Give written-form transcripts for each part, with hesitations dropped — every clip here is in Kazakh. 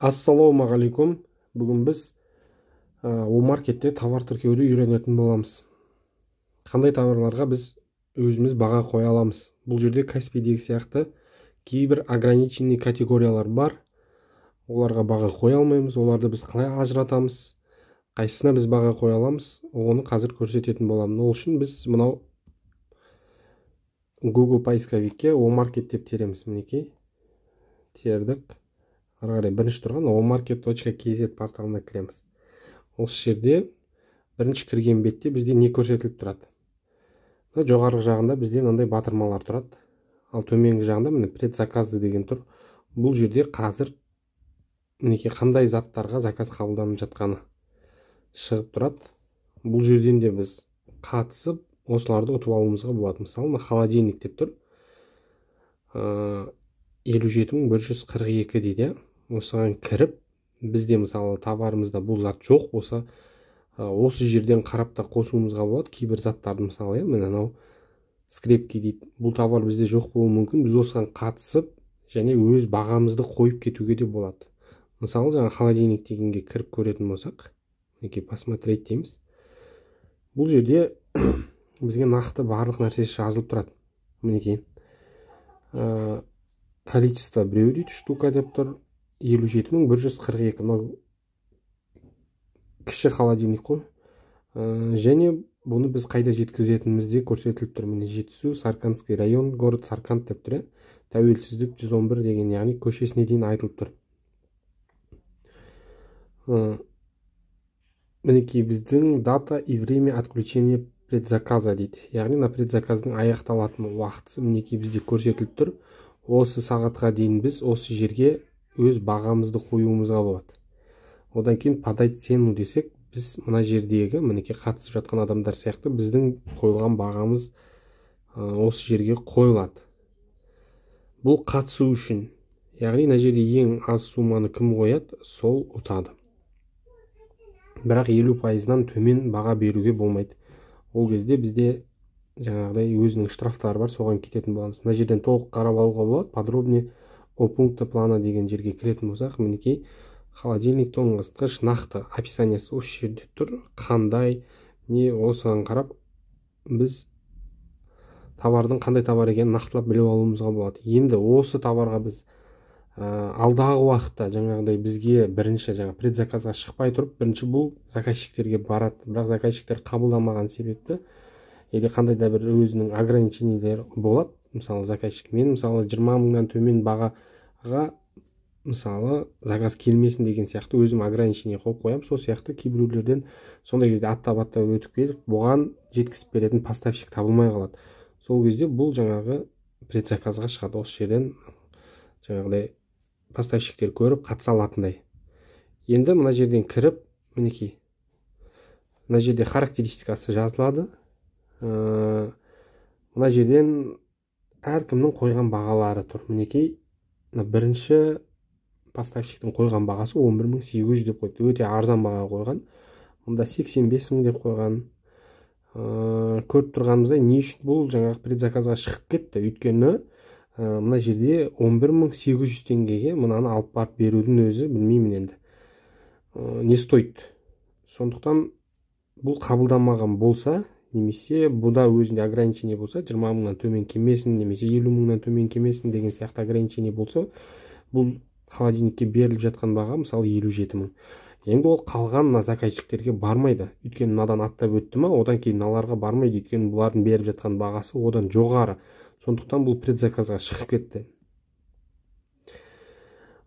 Ассалаумағалейкум. Бүгін біз маркетте товар тіркеуді үйренетін боламыз. Қандай товарларға біз өзіміз баға қоя аламыз. Бұл жерде Каспийдегі сияқты кейбір ограниченный категориялар бар. Оларға баға қоя алмаймыз. Оларды біз қалай ажыратамыз? Қайсысына біз баға қоя аламыз? Оны қазір көрсететін боламын. Ол үшін біз мынау Google поисковикке market деп тереміз. Мінекей тердік. Ары қарай бірінші тұрған omarket.kz порталына кіреміз. Осы жерде бірінші кірген бетте бізде не көрсетіліп тұрады? Жоғарғы жағында бізде мынандай батырмалар тұрады. Ал төменгі жағында міне предзаказы деген тұр. Бұл жерде қазір мінекей қандай заттарға заказ қабылданып жатқаны шығып тұрады. Бұл жерден де біз қатысып осыларды ұтып алуымызға болады. Мысалы, холодильник деп тұр. 57.142 дейді. Осыған кіріп, бізде мысалы товарымызда бұл зат жоқ болса, осы жерден қарап та қосуымызға болады. Кейбір заттарды мысалы, міне анау скрепки дейді. Бұл товар бізде жоқ болуы мүмкін. Біз осыған қатысып, және өз бағамызды қойып кетуге де болады. Мысалы, жаңа холодильник дегенге кіріп көретін болсақ, мінекей посмотреть дейміз. Бұл жерде бізге нақты барлық нәрсесі жазылып тұрады. Мінекей количество біреу дейді, штука деп тұр. 57.142. Мынау кіші холодильник қой. Және бұны біз қайда жеткізетінімізде көрсетіліп тұр. Міне Жетісу, Саркандский район, город Сарканд деп тұр. Тәуелсіздік 111 деген, яғни көшесіне дейін айтылып тұр. Мінекей біздің дата и время отключения предзаказа дейді. Яғни на предзаказдың аяқталатын уақыты мінекей бізде көрсетіліп тұр. Осы сағатқа дейін біз осы жерге өз бағамызды қоюымызға болады. Одан кейін подать цену десек, біз мына жердегі мінекей қатысып жатқан адамдар сияқты біздің қойылған бағамыз осы жерге қойылады. Бұл қатысу үшін, яғни мына жерде ең аз сумманы кім қояды, сол ұтады. Бірақ 50%-нан төмен баға беруге болмайды. Ол кезде бізде жаңағыдай өзінің штрафтары бар, соған кететін боламыз. Мына жерден толық қарап алуға болады. Подробнее о пункты плана деген жерге кіретін болсақ, мінекей холодильник тоңазытқыш нақты описаниясы осы жерде тұр. Қандай, не осыған қарап біз товардың қандай товар екенін нақтылап біліп алуымызға болады. Енді осы товарға біз алдағы уақытта жаңағыдай бізге бірінші предзаказға шықпай тұрып, бірінші бұл заказчиктерге барады. Бірақ заказчиктер қабылдамаған себепті или қандай да бір өзінің ограничениелері болады. Мысалы, заказчик мен мысалы 20.000-нан төмен бағаға мысалы заказ келмесін деген сияқты өзім ограничение қойып қоямын. Сол сияқты кейбіреулерден сондай кезде аттап өтіп келіп, бұған жеткізіп беретін поставщик табылмай қалады. Сол кезде бұл жаңағы предзаказға шығады. Осы жерден жаңағыдай поставщиктер көріп қатыса алатындай. Енді мына жерден кіріп, мінекей мына жерде характеристикасы жазылады. Мына жерден әркімнің қойған бағалары тұр. Мінекей бірінші поставщиктің қойған бағасы 11.800 деп қойды. Өте арзан баға қойған. Мұнда 85.000 деп қойған. Көріп тұрғанымыздай, не үшін бұл жаңағы предзаказға шығып кетті? Өйткені мына жерде 11.800 теңгеге мынаны алып барып берудің өзі білмеймін енді. Не стоит? Сондықтан бұл қабылданмаған болса, немесе бұда өзінде ограничение болса, 20.000-нан төмен кемесін, немесе 50.000-нан төмен кемесін деген сияқты ограничение болса, бұл холодильникке беріліп жатқан баға мысалы 57.000. Енді ол қалған заказчиктерге бармайды. Өйткені мынадан аттап өтті ма, одан кейін мыналарға бармайды. Өйткені бұлардың беріп жатқан бағасы одан жоғары. Сондықтан бұл предзаказға шығып кетті.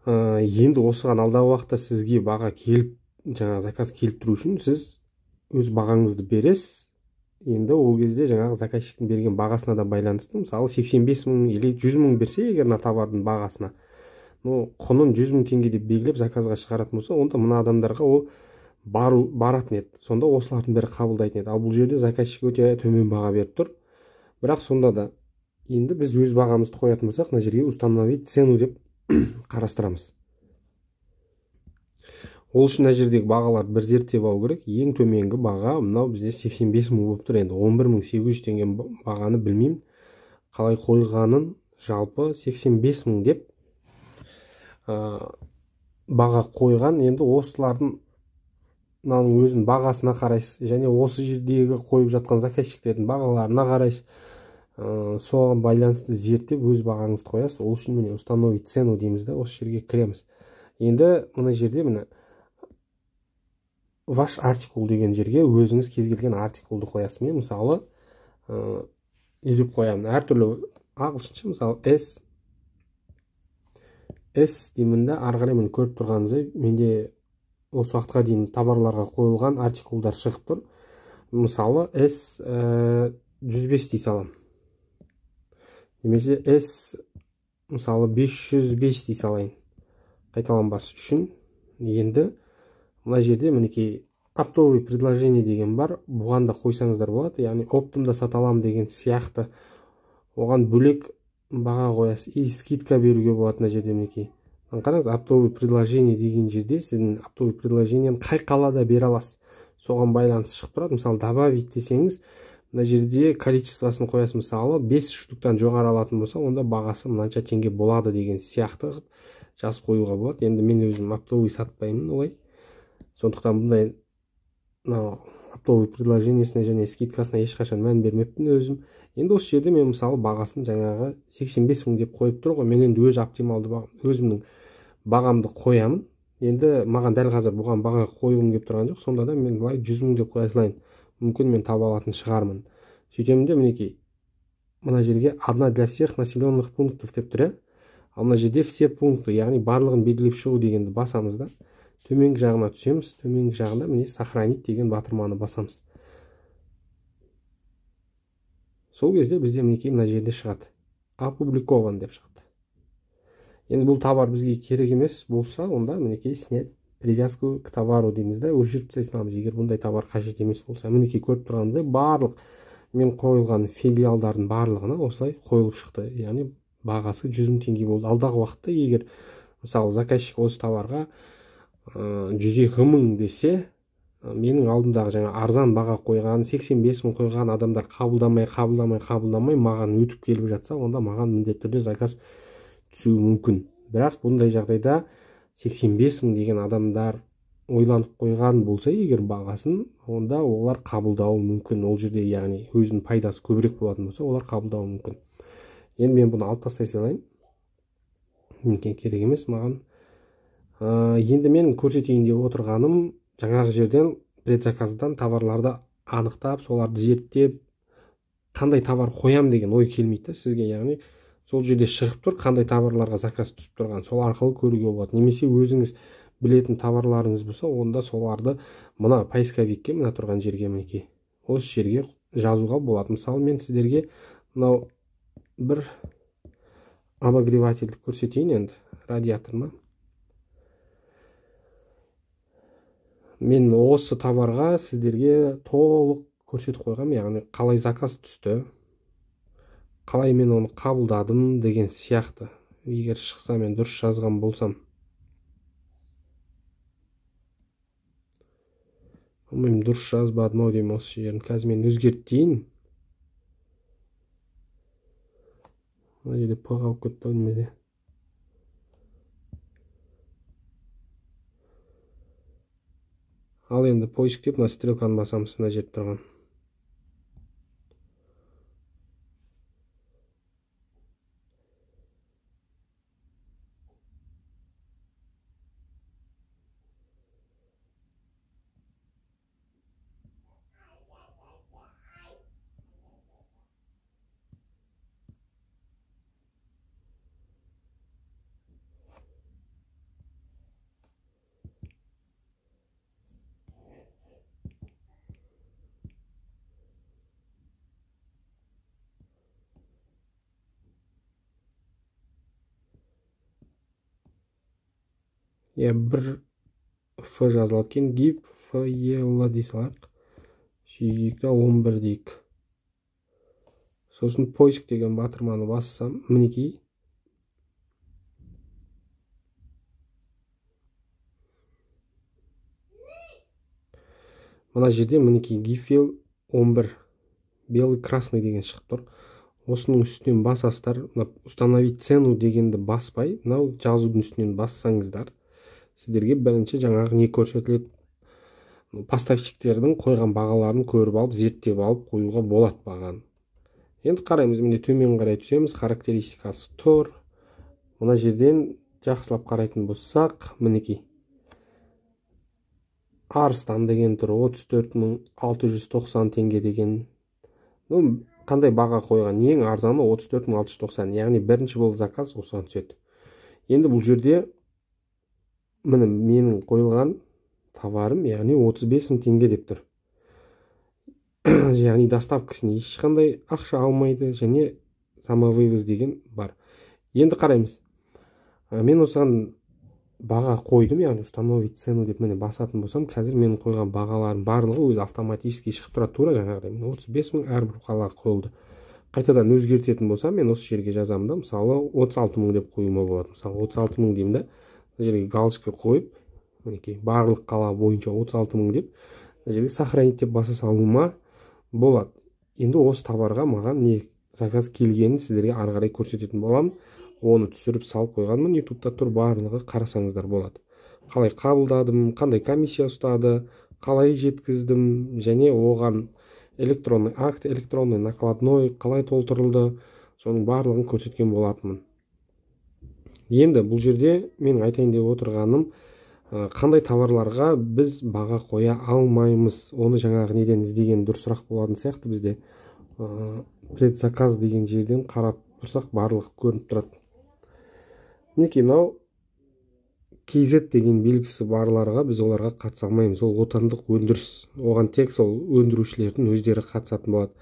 Енді осыған алдағы уақытта сізге баға келіп, жаңағы заказ келіп тұру үшін сіз өз бағаңызды бересіз. Енді ол кезде жаңағы заказчиктің берген бағасына да байланысты. Мысалы 85.000 или 100.000 берсе, егер мына товардың бағасына, құнын 100.000 теңге деп белгілеп заказға шығаратын болса, онда мына адамдарға ол баратын еді. Сонда осылардың бәрі қабылдайтын еді. Ал бұл жерде заказчик өте төмен баға беріп тұр. Бірақ сонда да енді біз өз бағамызды қоятын болсақ, мына жерге установить цену деп қарастырамыз. Ол үшін мына жердегі бағаларды бір зерттеп алу керек. Ең төменгі баға мынау бізде 85.000 болып тұр. Енді 11.800 теңге бағаны білмеймін. Қалай қойғанын, жалпы 85.000 деп баға қойған. Енді осылардың өзінің бағасына қарайсыз, және осы жердегі қойып жатқан заказчиктердің бағаларына қарайсыз. Соған байланысты зерттеп өз бағаңызды қоясыз. Ол үшін міне установить цену дейміз да, осы жерге кіреміз. Енді мына жерде міне ваш артикул деген жерге өзіңіз кез келген артикулды қоясыз. Мен мысалы не деп қоямын, әртүрлі ағылшынша, мысалы S деймін да, ары қарай міне көріп тұрғаныңыздай менде осы уақытқа дейін товарларға қойылған артикулдар шығып тұр. Мысалы S 105 дей салам. Немесе S мысалы 505 дей салайын. Қайталанбас үшін. Енді мына жерде мінекей оптовый предложение деген бар. Бұған да қойсаңыздар болады. Яғни оптымда сата аламын деген сияқты. Оған бөлек баға қоясыз. И скидка беруге болады мына жерде мінекей. Қараңыз, оптовый предложение деген жерде сіздің оптовый предложениені қай қалада бере аласыз. Соған байланысты шығып тұрады. Мысалы добавить десеңіз, мына жерде количествосын қоясыз. Мысалы 5 штуктан жоғары алатын болса, онда бағасы мынанша теңге болады деген сияқты жазып қоюға болады. Енді мен өзім оптовый сатпаймын олай. Сондықтан бұндай оптовый предложениесіне және скидкасына ешқашан мән бермеппін өзім. Енді осы жерде мен мысалы бағасын жаңағы 85 мың деп қойып тұр ғой. Мен енді өз оптималды өзімнің бағамды қоямын. Енді маған дәл қазір бұған баға қойғым келіп тұрған жоқ. Сонда да мен былай 100 мың деп қоя салайын. Мүмкін мен таба алатын шығармын. Сөйтемін де мінекей мына жерге одна для всех населенных пунктов деп тұр. Ал мына жерде все пункты, яғни барлығын белгілеп шығу дегенді басамыз да. Төменгі жағына түсеміз. Төменгі жағында міне сохранить деген батырманы басамыз. Сол кезде бізде мінекей мына жерде шығады. Опубликован деп шығады. Енді бұл товар бізге керек емес болса, онда мінекей снять привязку к товару дейміз да, өшіріп тастай саламыз. Егер бұндай товар қажет емес болса, мінекей көріп тұрғанымыздай барлық мен қойылған филиалдардың барлығына осылай қойылып шықты. Яғни бағасы 100 мың теңге болды. Алдағы уақытта егер мысалы заказчик осы товарға 102 мың десе, менің алдымдағы жаңа арзан баға қойған, 85 мың қойған адамдар қабылдамай маған өтіп келіп жатса, онда маған міндетті түрде заказ түсуі мүмкін. Бірақ бұндай жағдайда 85 мың деген адамдар ойланып қойған болса егер бағасын, онда олар қабылдауы мүмкін. Ол жерде яғни өзінің пайдасы көбірек болатын болса, олар қабылдауы мүмкін. Енді мен бұны алып тастай салайын. Керек емес маған. Енді мен көрсетейін деп отырғаным жаңағы жерден предзаказдан товарларды анықтап, соларды зерттеп, қандай товар қоям деген ой келмейді сізге. Яғни сол жерде шығып тұр, қандай товарларға заказ түсіп тұрған, сол арқылы көруге болады. Немесе өзіңіз білетін товарларыңыз болса, онда соларды мына поисковикке, мына тұрған жерге мінекей осы жерге жазуға болады. Мысалы мен сіздерге мынау бір обогревательді көрсетейін. Енді радиатор ма? Мен осы товарға сіздерге толық көрсетіп қойғам, яғни қалай заказ түсті, қалай мен оны қабылдадым деген сияқты. Егер шықса мен дұрыс жазған болсам. Мен дұрыс жазбадым ау деймін осы жерін. Қазір мен өзгерттейін. Мына жерде п қалып кетті немесе. Ал енді поиск деп мына стрелканы басамыз, мына жерде тұрған. Бір F жазылады екен, гип F-E-L дей салайық. Сүйікті 11 дейік. Сосын поиск деген батырманы бассам, мінекей. Мына жерде мінекей гифел 11 белый красный деген шығып тұр. Осының үстінен басасыздар, установить цену дегенді баспай, мынау жазудың үстінен бассаңыздар, сіздерге бірінші жаңағы не көрсетіледі, поставщиктердің қойған бағаларын көріп алып, зерттеп алып қоюға болады бағаны. Енді қараймыз, міне төмен қарай түсеміз, характеристикасы тұр. Мына жерден жақсылап қарайтын болсақ, мінекей Арыстан деген тұр, 34.690 теңге деген. Қандай баға қойған? Ең арзаны 34.690, яғни бірінші болып заказ осыған түседі. Енді бұл жерде менің қойылған товарым, яғни 35.000 теңге деп тұр. Яғни доставкасына ешқандай ақша алмайды, және самовывоз деген бар. Енді қараймыз. Мен осыған баға қойдым, яғни установить цену деп міне басатын болсам, қазір менің қойған бағаларым барлығы өзі автоматически шығып тұрады, тура жаңағыдай. 35.000 әрбір қалаға қойылды. Қайтадан өзгертетін болсам, мен осы жерге жазамын да, мысалы 36.000 деп қоюыма болады. Мысалы 36.000 деймін да, бұл жерге галочка қойып, мінекей барлық қала бойынша 36.000 деп, бұл жерге сохранить деп баса салуыма болады. Енді осы товарға маған не заказ келгенін сіздерге ары қарай көрсететін боламын. Оны түсіріп салып қойғанмын, ютубта тұр, барлығы қарасаңыздар болады. Қалай қабылдадым, қандай комиссия ұстады, қалай жеткіздім, және оған электронный акт, электронный накладной қалай толтырылды, соның барлығын көрсеткен болатынмын. Енді бұл жерде мен айтайын деп отырғаным, қандай товарларға біз баға қоя алмаймыз, оны жаңағы неден іздеген дұрысырақ болатын сияқты. Бізде предзаказ деген жерден қарап тұрсақ барлығы көрініп тұрады. Мінекей мынау KZ деген белгісі барларға біз оларға қатыса алмаймыз. Ол отандық өндіріс. Оған тек сол өндірушілердің өздері қатысатын болады.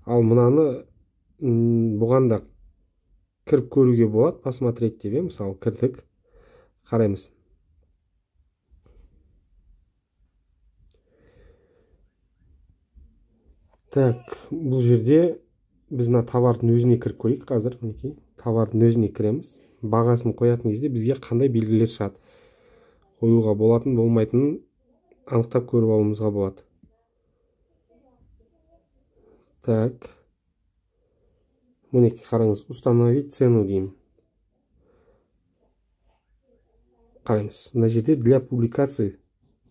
Ал мынаны бұған да кіріп көруге болады, посмотреть деп, мысалы кірдік, қараймыз. Так, бұл жерде біз товардың өзіне кіріп көрейік қазір. Мінекей товардың өзіне кіреміз. Бағасын қоятын кезде бізге қандай белгілер шығады, қоюға болатын болмайтынын анықтап көріп алуымызға болады. Так, мінекей қараңыз, установить цену деймін. Қараймыз, мына жерде для публикации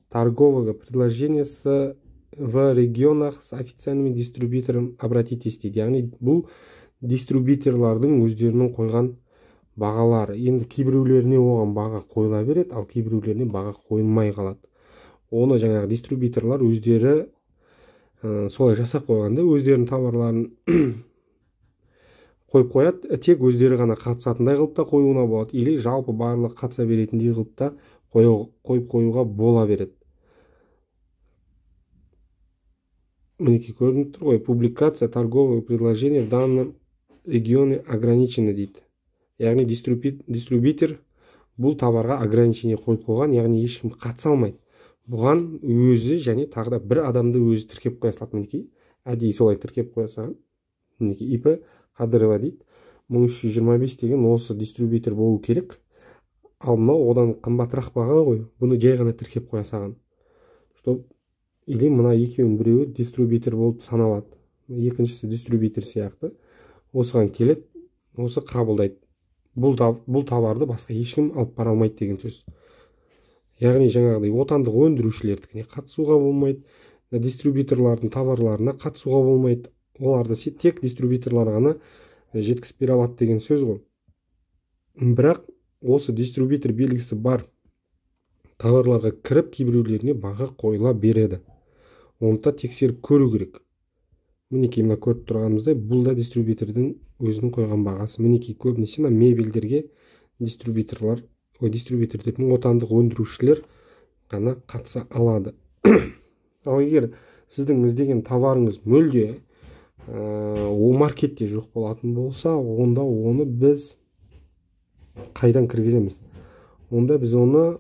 торгового предложения в регионах с официальным дистрибьютором обратитесь дейді. Яғни бұл дистрибьюторлардың өздерінің қойған бағалары. Енді кейбіреулеріне оған баға қойыла береді, ал кейбіреулеріне баға қойылмай қалады. Оны жаңағы дистрибьюторлар өздері солай жасап қойғанда, өздерінің товарларын қойып қояды, тек өздері ғана қатысатындай қылып та қоюына болады, или жалпы барлық қатыса беретіндей қылып та қойып қоюға бола береді. Мінекей көрініп тұр ғой, публикация торгового предложения в данном регионе ограничена дейді. Яғни дистрибьютор бұл товарға ограничение қойып қойған, яғни ешкім қатыса алмайды. Бұған өзі және тағы да бір адамды өзі тіркеп қоя салады. Мінекей әдейі солай тіркеп қоя салған. Мінекей ИП Қадырова дейді. 1325 деген осы дистрибьютор болу керек. Ал мынау одан қымбатырақ баға ғой. Бұны жай ғана тіркеп қоя салған. Или мына екеуінің біреуі дистрибьютор болып саналады. Екіншісі дистрибьютор сияқты. Осыған келеді, осы қабылдайды. Бұл товарды басқа ешкім алып бара алмайды деген сөз. Яғни жаңағыдай отандық өндірушілердікіне қатысуға болмайды, дистрибьюторлардың товарларына қатысуға болмайды. Оларды тек дистрибьюторлар ғана жеткізіп бере алады деген сөз ғой. Бірақ осы дистрибьютор белгісі бар товарларға кіріп, кейбіреулеріне баға қойыла береді. Оны да тексеріп көру керек. Мінекей мына көріп тұрғанымыздай, бұл да дистрибьютордың өзінің қойған бағасы. Мінекей көбінесе мебельдерге дистрибьютордың отандық өндірушілер ғана қатыса алады. Ал егер сіздің іздеген товарыңыз мүлде маркетте жоқ болатын болса, онда оны біз қайдан кіргіземіз? Онда біз оны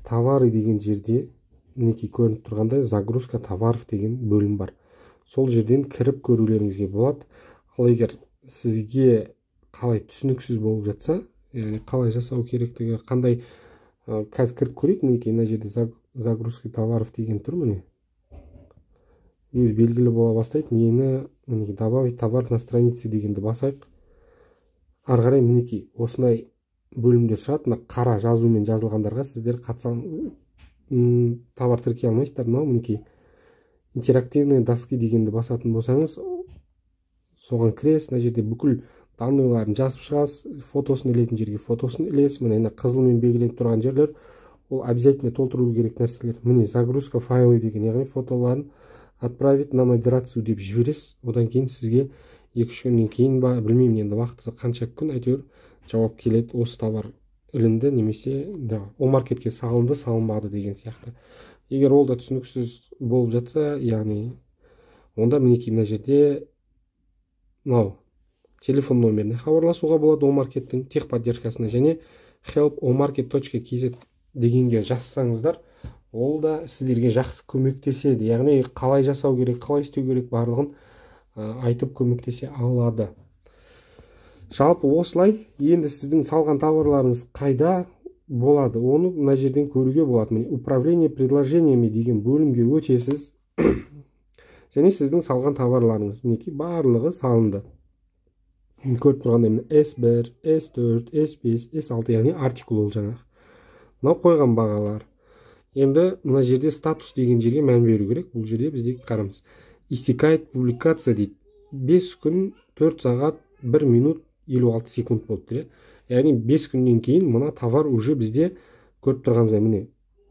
товары деген жерде, мінекей көрініп тұрғандай, загрузка товаров деген бөлім бар. Сол жерден кіріп көрулеріңізге болады. Ал егер сізге қалай түсініксіз болып жатса, яғни қалай жасау керектігі, қандай қазір кіріп көрейік. Мінекей мына жерде загрузка товаров деген тұр, міне. Өз белгілі бола бастайды. Нені, мінекей добавить товар на странице дегенді басайық. Ары қарай мінекей осындай бөлімдер шығады. Мына қара жазумен жазылғандарға сіздер товар тіркей алмайсыздар. Мынау мінекей интерактивные доски дегенді басатын болсаңыз, соған кіресіз. Мына жерде бүкіл данныйларын жазып шығасыз, фотосын ілетін жерге фотосын ілесіз. Міне қызылмен белгіленіп тұрған жерлер ол обязательно толтыру керек нәрселер. Міне загрузка файлы деген, яғни фотоларын отправить на модерацию деп жібересіз. Одан кейін сізге 2-3 күннен кейін ба, білмеймін енді уақыты қанша күн, әйтеуір жауап келеді, осы товар ілінді немесе о маркетке салынды, салынбады деген сияқты. Егер ол да түсініксіз болып жатса, яғни онда мінекей мына жерде мынау телефон номеріне хабарласуға болады о маркеттің техподдержкасына, және help-omarket.kz дегенге жазсаңыздар, ол да сіздерге жақсы көмектеседі. Яғни қалай жасау керек, қалай істеу керек барлығын айтып көмектесе алады. Жалпы осылай. Енді сіздің салған товарларыңыз қайда болады, оны мына жерден көруге болады. Міне управление предложениями деген бөлімге өтесіз және сіздің салған товарларыңыз мінекей барлығы салынды. Көріп тұрғандай S1, S4, S5, S6, яғни артикул ол жаңағы. Мынау қойған бағалар. Енді мына жерде статус деген жерге мән беру керек. Бұл жерде бізде қарамыз. Истекает публикация дейді. 5 күн 4 сағат 1 минут 56 секунд болып тұр. Яғни 5 күннен кейін мына товар уже бізде көріп тұрғанымыздай міне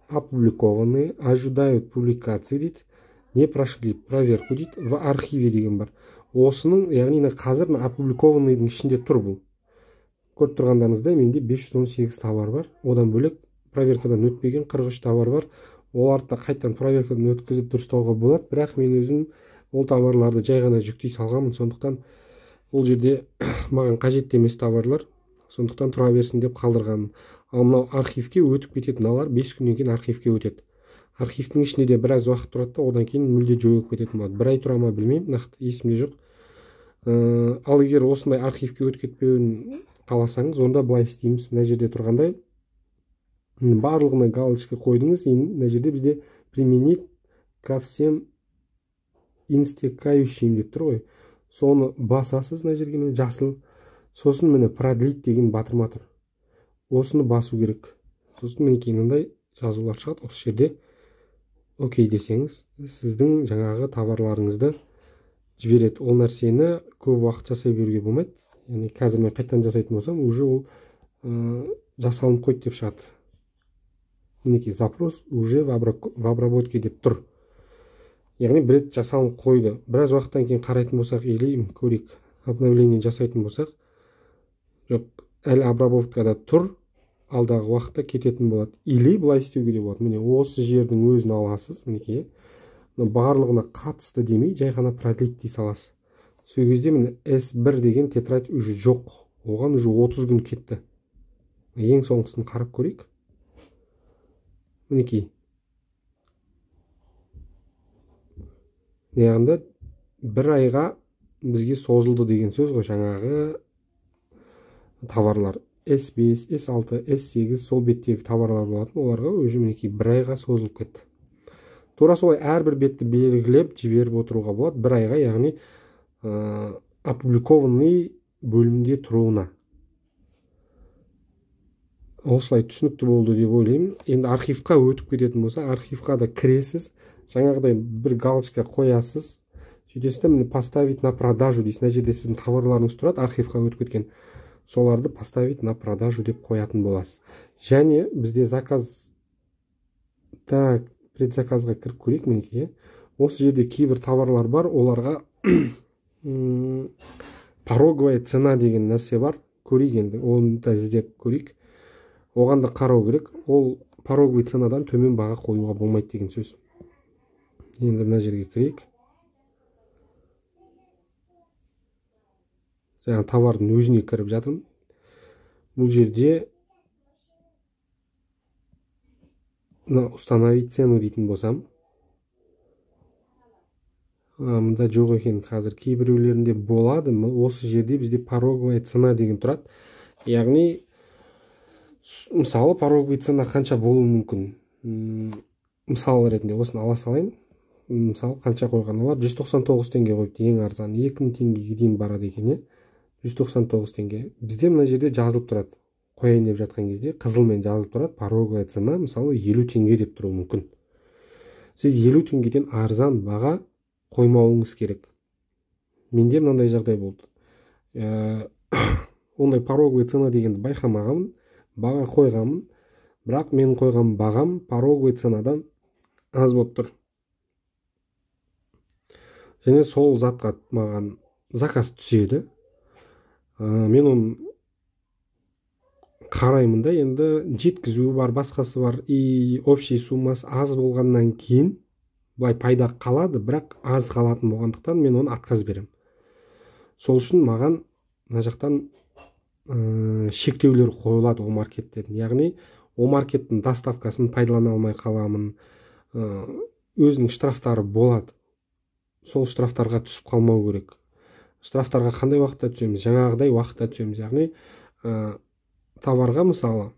опубликованные, ожидают публикации дейді. Не прошли проверку дейді. В архиве деген бар. Осының, яғни қазір опубликованныйдың ішінде тұр бұл. Көріп тұрғандарыңыздай менде 518 товар бар. Одан бөлек проверкадан өтпеген 43 товар бар. Оларды да қайтадан проверкадан өткізіп дұрыстауға болады, бірақ мен өзім ол товарларды жай ғана жүктей салғанмын, сондықтан ол жерде маған қажетті емес товарлар, сондықтан тұра берсін деп қалдырғанмын. Ал мынау архивке өтіп кететін, алар 5 күннен кейін архивке өтеді. Архивтің ішінде де біраз уақыт тұрады, одан кейін мүлде жойылып кететін болады. Бір ай тұра ма білмеймін, нақты есімде жоқ. Ал егер осындай архивке өтіп кетпеуін қаласаңыз, онда былай істейміз. Мына жерде тұрғандай барлығына галочка қойдыңыз. Мына жерде бізде применить ко всем инстекающим деп тұр ғой. Соны басасыз, мына жерге міне жасыл. Сосын міне продлить деген батырма тұр. Осыны басу керек. Сосын міне кейінандай жазулар шығады. Осы жерде окей десеңіз, сіздің жаңағы товарларыңызды жібереді. Ол нәрсені көп уақыт жасай беруге болмайды. Яғни қазір мен қайтадан жасайтын болсам, уже ол жасалынып қойды деп шығады. Мінекей запрос уже в обработке деп тұр. Яғни бір рет жасалынып қойды. Біраз уақыттан кейін қарайтын болсақ, или көрейік, обновление жасайтын болсақ, жоқ, әлі обработкада тұр, алдағы уақытта кететін болады. Или былай істеуге де болады. Міне осы жердің өзін аласыз, мінекей. Барлығына қатысты демей, жай ғана продлить дей саласыз. Сол кезде міне S1 деген тетрадь уже жоқ. Оған уже 30 күн кетті. Ең соңғысын қарап көрейік. Мінекей. Яғында бір айға бізге созылды деген сөз ғой, жаңағы товарлар. S5, S6, S8 сол беттегі товарлар болатын, оларға уже мінекей бір айға созылып кетті. Тура солай әрбір бетті белгілеп жіберіп отыруға болады бір айға, яғни опубликованный бөлімде тұруына. Осылай түсінікті болды деп ойлаймын. Енді архивқа өтіп кететін болса, архивқа да кіресіз, жаңағыдай бір галочка қоясыз. Сөйтесіз де поставить на продажу дейсіз. Мына жерде сіздің товарларыңыз тұрады, архивқа өтіп кеткен. Соларды поставить на продажу деп қоятын боласыз. Және бізде заказ, так, предзаказға кіріп көрейік мінекей. Осы жерде кейбір товарлар бар, оларға пороговая цена деген нәрсе бар. Көрейік енді, оны да іздеп көрейік. Оған да қарау керек. Ол пороговый ценадан төмен баға қоюға болмайды деген сөз. Енді мына жерге кірейік. Жаңа товардың өзіне кіріп жатырмын. Бұл жерде установить цену дейтін болсам, мұнда жоқ екен қазір. Кейбіреулерінде болады. Осы жерде бізде пороговая цена деген тұрады. Яғни мысалы пороговый цена қанша болуы мүмкін? Мысал ретінде осыны ала салайын. Мысалы қанша қойған, олар 199 теңге қойыпты, ең арзан 2000 теңгеге дейін барады екен, 199 теңге. Бізде мына жерде жазылып тұрады. қояйын деп жатқан кезде қызылмен жазылып тұрады, пороговая цена мысалы 50 теңге деп тұруы мүмкін. Сіз 50 теңгеден арзан баға қоймауыңыз керек. Менде мынандай жағдай болды. Ондай пороговая цена дегенді байқамағанмын, баға қойғанмын, бірақ мен қойған бағам пороговая ценадан аз болып тұр. Және сол затқа маған заказ түседі. Мен оны қараймын да, енді жеткізу бар, басқасы бар, и общий суммасы аз болғаннан кейін былай пайда қалады, бірақ аз қалатын болғандықтан мен оны отказ берем. Сол үшін маған мына жақтан шектеулер қойылады о маркеттердің. Яғни о маркеттің доставкасын пайдалана алмай қаламын. Өзінің штрафтары болады. Сол штрафтарға түсіп қалмау керек. Штрафтарға қандай уақытта түсеміз? Жаңағыдай уақытта түсеміз. Яғни товарға мысалы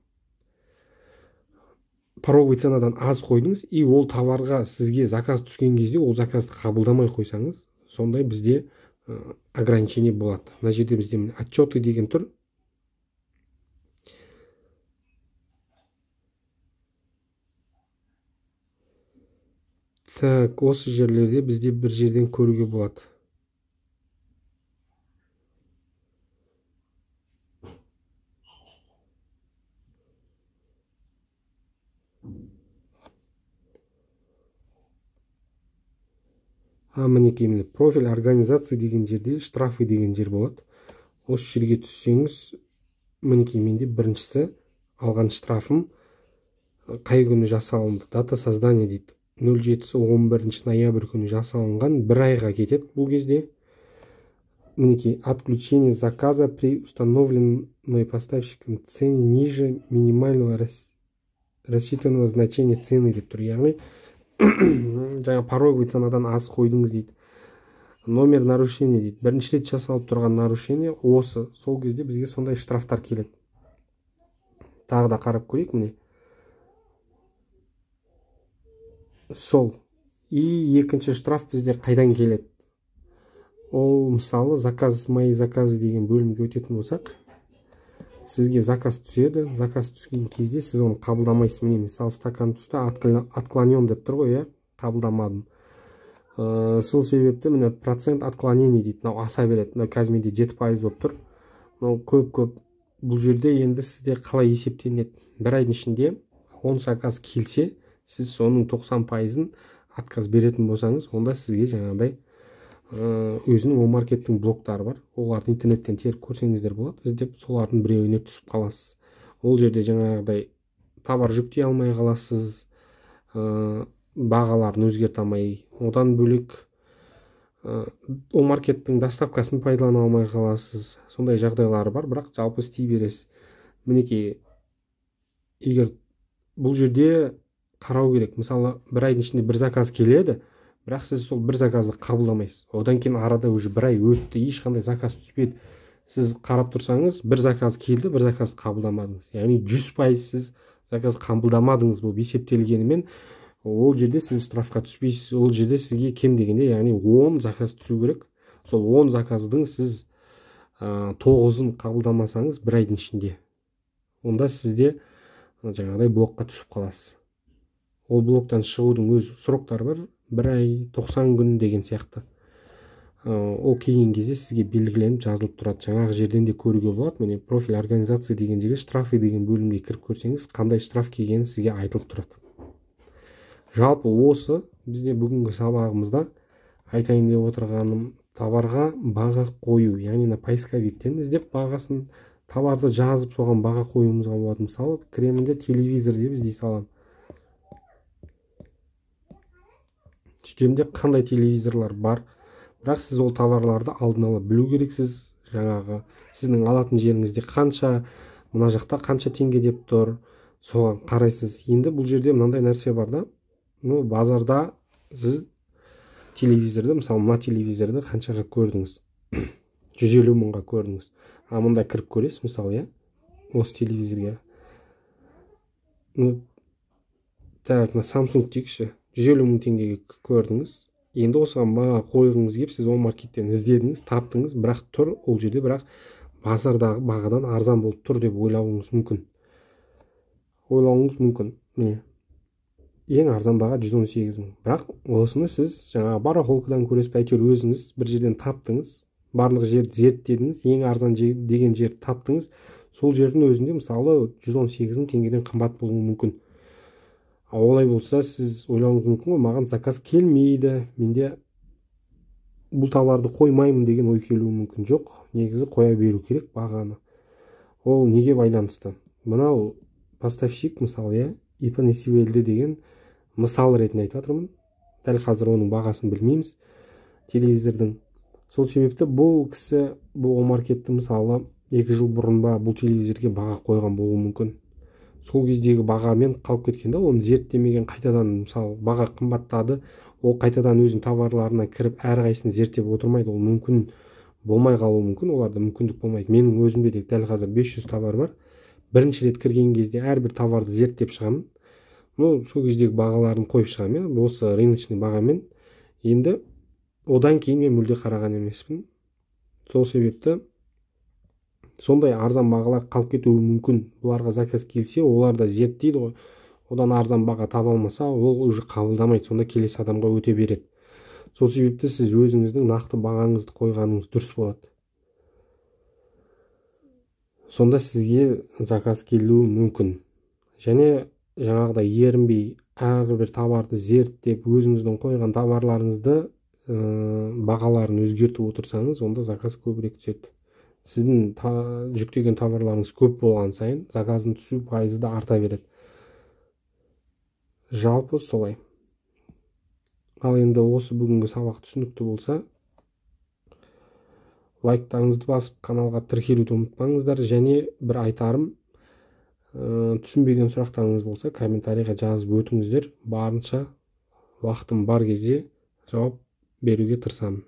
пороговый ценадан аз қойдыңыз, и ол товарға сізге заказ түскен кезде ол заказды қабылдамай қойсаңыз, сондай бізде ограничение болады. Мына жерде бізде отчеты деген тұр. Так, осы жерлерде бізде бір жерден көруге болады. Мінекей профиль организации деген жерде штрафы деген жер болады. Осы жерге түссеңіз, мінекей менде біріншісі алған штрафым қай күні жасалынды, дата создания дейді. 07-11 ноябрь күні жасалынған, бір айға кетеді бұл кезде. Мінекей отключение заказа при установленной поставщиком цене ниже минимального рассчитанного значения цены деп тұр. Яғни жаңа пороговый ценадан аз қойдыңыз дейді. Номер нарушения дейді. Бірінші рет жасалып тұрған нарушение осы. Сол кезде бізге сондай штрафтар келеді. Тағы да қарап көрейік міне. Сол. И екінші штраф бізде қайдан келеді? Ол мысалы заказ, мои заказы деген бөлімге өтетін болсақ, сізге заказ түседі. Заказ түскен кезде сіз оны қабылдамайсыз. Міне мысалы стакан түсті, отклонен деп тұр ғой, қабылдамадым. Сол себепті міне процент отклонение дейді. Мынау аса береді. Мынау қазір менде 7% болып тұр. Мынау көп. Бұл жерде енді сізде қалай есептенеді? Бір айдың ішінде 10 заказ келсе, сіз соның 90%-ын отказ беретін болсаңыз, онда сізге жаңағыдай өзінің о маркеттің блоктары бар. Оларды интернеттен теріп көрсеңіздер болады. Іздеп солардың біреуіне түсіп қаласыз. Ол жерде жаңағыдай товар жүктей алмай қаласыз, бағаларын өзгерте алмай. Одан бөлек о маркеттің доставкасын пайдалана алмай қаласыз. Сондай жағдайлары бар, бірақ жалпы істей бересіз. Мінекей, егер бұл жерде қарау керек. Мысалы, бір айдың ішінде бір заказ келеді, бірақ сіз сол бір заказды қабылдамайсыз. Одан кейін арада уже бір ай өтті, ешқандай заказ түспеді. Сіз қарап тұрсаңыз, бір заказ келді, бір заказ қабылдамадыңыз. Яғни 100% сіз заказ қабылдамадыңыз болып есептелгенімен, ол жерде сіз штрафқа түспейсіз. Ол жерде сізге кем дегенде, яғни 10 заказ түсу керек. Сол 10 заказдың сіз 9-ын қабылдамасаңыз бір айдың ішінде, онда сізде жаңағыдай блокқа түсіп қаласыз. Ол блоктан шығудың өз сроктары бар, бір ай, 90 күн деген сияқты. Ол келген кезде сізге белгіленіп жазылып тұрады. Жаңағы жерден де көруге болады. Міне профиль организации деген жерге штрафы деген бөлімге кіріп көрсеңіз, қандай штраф келгені сізге айтылып тұрады. Жалпы осы бізде бүгінгі сабағымызда айтайын деп отырғаным, товарға баға қою, яғни поисковиктен іздеп бағасын, товарды жазып соған баға қоюымызға болады. Мысалы, кремінде телевизор деп іздей салам. Сөйтемде қандай телевизорлар бар, бірақ сіз ол товарларды алдын ала білу керексіз. Жаңағы сіздің алатын жеріңізде қанша, мына жақта қанша теңге деп тұр, соған қарайсыз. Енді бұл жерде мынандай нәрсе бар да, базарда сіз телевизорды, мысалы мына телевизорды қаншаға көрдіңіз? 150 мыңға көрдіңіз. Мұнда кіріп көресіз, мысалы, осы телевизорға. Так, Samsung текші 150 мың теңгеге көрдіңіз. Енді осыған баға қойғыңыз кеп, сіз ол маркеттен іздедіңіз, таптыңыз, бірақ тұр ол жерде, бірақ базардағы бағадан арзан болып тұр деп ойлауыңыз мүмкін. Міне, ең арзан баға 118 мың. Бірақ осыны сіз жаңағы барахолкадан көресіз, әйтеуір өзіңіз бір жерден таптыңыз, барлық жерді зерттедіңіз, ең арзан деген жерді таптыңыз. Сол жердің өзінде мысалы 118 мың теңгеден қымбат болуы мүмкін. Олай болса сіз ойлауыңыз мүмкін ғой, маған заказ келмейді, менде бұл товарды қоймаймын деген ой келуі мүмкін. Жоқ, негізі қоя беру керек бағаны. Ол неге байланысты? Мынау поставщик мысалы, ИП несібелді деген мысал ретінде айтып жатырмын. Дәл қазір оның бағасын білмейміз телевизордың. Сол себепті бұл кісі бұл маркетті мысалы 2 жыл бұрын ба бұл телевизорге баға қойған болуы мүмкін. Сол кездегі бағамен қалып кеткенде, оны зерттемеген, қайтадан мысалы баға қымбаттады, ол қайтадан өзінің товарларына кіріп әрқайсысын зерттеп отырмайды. Ол мүмкін болмай қалуы мүмкін, оларда мүмкіндік болмайды. Менің өзімде де дәл қазір 500 товар бар. Бірінші рет кірген кезде әрбір товарды зерттеп шығамын. Сол кездегі бағаларын қойып шығамын, осы рыночный бағамен. Енді одан кейін мен мүлде қараған емеспін. Сол себепті сондай арзан бағалар қалып кетуі мүмкін. Бұларға заказ келсе, олар да зерттейді ғой. Одан арзан баға таба алмаса, ол уже қабылдамайды, сонда келесі адамға өте береді. Сол себепті сіз өзіңіздің нақты бағаңызды қойғаныңыз дұрыс болады. Сонда сізге заказ келуі мүмкін. Және жаңағыдай ерінбей әрбір товарды зерттеп, өзіңіздің қойған товарларыңызды бағаларын өзгертіп отырсаңыз, онда заказ көбірек түседі. Сіздің жүктеген товарларыңыз көп болған сайын заказдың түсу пайызы да арта береді. Жалпы солай. Ал енді осы бүгінгі сабақ түсінікті болса, лайктарыңызды басып каналға тіркелуді ұмытпаңыздар. Және бір айтарым, түсінбеген сұрақтарыңыз болса комментарийға жазып өтіңіздер. Барынша уақытым бар кезде жауап беруге тырысамын.